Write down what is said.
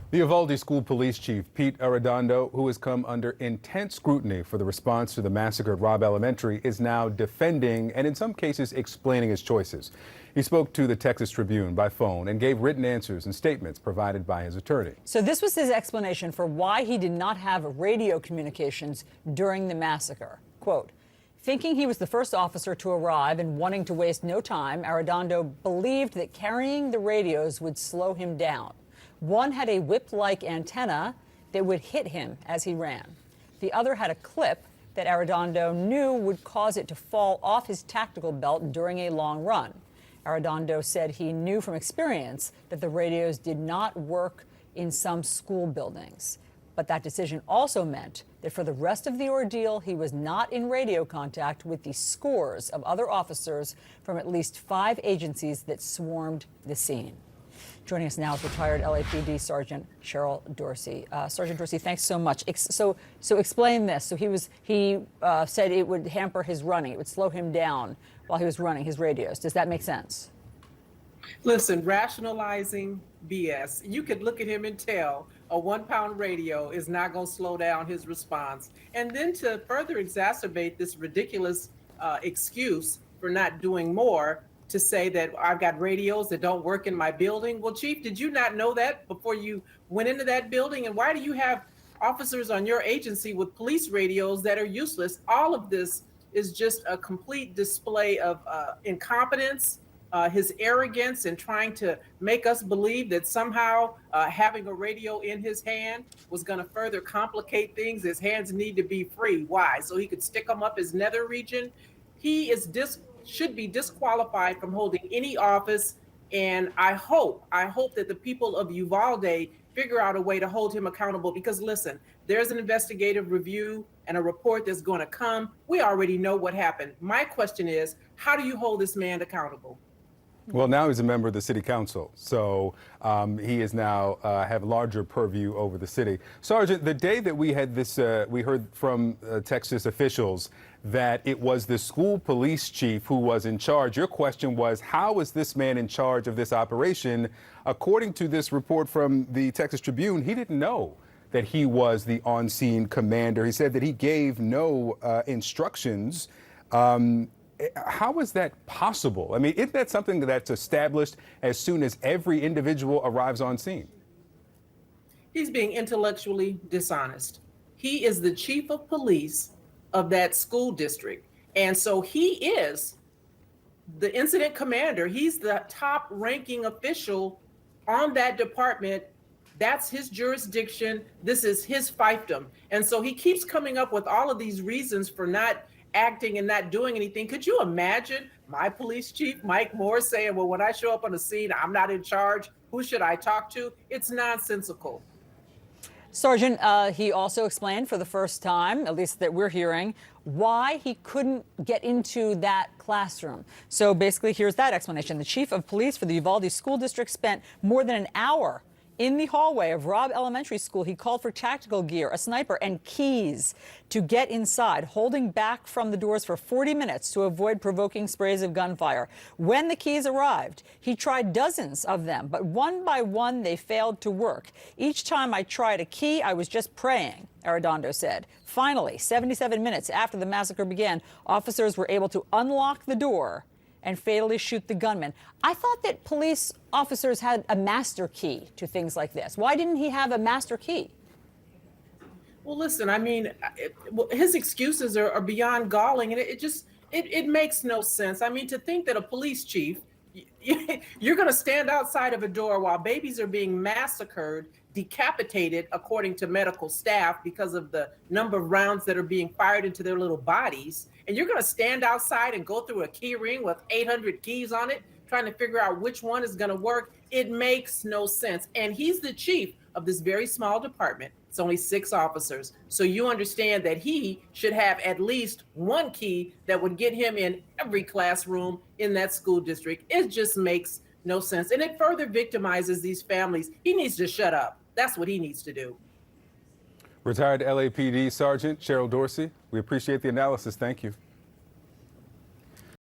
The Uvalde School Police Chief, Pete Arredondo, who has come under intense scrutiny for the response to the massacre at Robb Elementary, is now defending and in some cases explaining his choices. He spoke to the Texas Tribune by phone and gave written answers and statements provided by his attorney. So this was his explanation for why he did not have radio communications during the massacre. Quote, thinking he was the first officer to arrive and wanting to waste no time, Arredondo believed that carrying the radios would slow him down. One had a whip-like antenna that would hit him as he ran. The other had a clip that Arredondo knew would cause it to fall off his tactical belt during a long run. Arredondo said he knew from experience that the radios did not work in some school buildings. But that decision also meant that for the rest of the ordeal, he was not in radio contact with the scores of other officers from at least 5 agencies that swarmed the scene. Joining us now is retired LAPD Sergeant Cheryl Dorsey. Sergeant Dorsey, thanks so much. So explain this. So he said it would hamper his running. It would slow him down while he was running his radios. Does that make sense? Listen, rationalizing BS. You could look at him and tell a 1-pound radio is not going to slow down his response. And then to further exacerbate this ridiculous excuse for not doing more, to say that I've got radios that don't work in my building. Well, Chief, did you not know that before you went into that building? And why do you have officers on your agency with police radios that are useless? All of this is just a complete display of incompetence, his arrogance, and trying to make us believe that somehow having a radio in his hand was going to further complicate things. His hands need to be free. Why? So he could stick them up his nether region. He is should be disqualified from holding any office, and I hope that the people of Uvalde figure out a way to hold him accountable, because listen, there's an investigative review and a report that's going to come. We already know what happened. My question is, how do you hold this man accountable? Well, now he's a member of the city council, so he is now have larger purview over the city. Sergeant, the day that we had this, we heard from Texas officials that it was the school police chief who was in charge. Your question was, how is this man in charge of this operation? According to this report from the Texas Tribune, he didn't know that he was the on-scene commander. He said that he gave no instructions. How is that possible? I mean, isn't that something that's established as soon as every individual arrives on scene? He's being intellectually dishonest. He is the chief of police of that school district. And so he is the incident commander. He's the top ranking official on that department. That's his jurisdiction. This is his fiefdom. And so he keeps coming up with all of these reasons for not acting and not doing anything. Could you imagine my police chief, Mike Moore, saying, well, when I show up on the scene, I'm not in charge. Who should I talk to? It's nonsensical. Sergeant, he also explained for the first time, at least that we're hearing, why he couldn't get into that classroom. So basically, here's that explanation. The chief of police for the Uvalde School District spent more than an hour in the hallway of Robb Elementary School. He called for tactical gear, a sniper, and keys to get inside, holding back from the doors for 40 minutes to avoid provoking sprays of gunfire. When the keys arrived, he tried dozens of them, but one by one, they failed to work. Each time I tried a key, I was just praying, Arredondo said. Finally, 77 minutes after the massacre began, officers were able to unlock the door and fatally shoot the gunman. I thought that police officers had a master key to things like this. Why didn't he have a master key? Well, listen, I mean, his excuses are beyond galling, and it makes no sense. I mean, to think that a police chief, you're going to stand outside of a door while babies are being massacred, decapitated, according to medical staff, because of the number of rounds that are being fired into their little bodies. And you're going to stand outside and go through a key ring with 800 keys on it, trying to figure out which one is going to work. It makes no sense. And he's the chief of this very small department. It's only 6 officers. So you understand that he should have at least one key that would get him in every classroom in that school district. It just makes no sense. And it further victimizes these families. He needs to shut up. That's what he needs to do. Retired LAPD Sergeant Cheryl Dorsey, we appreciate the analysis. Thank you.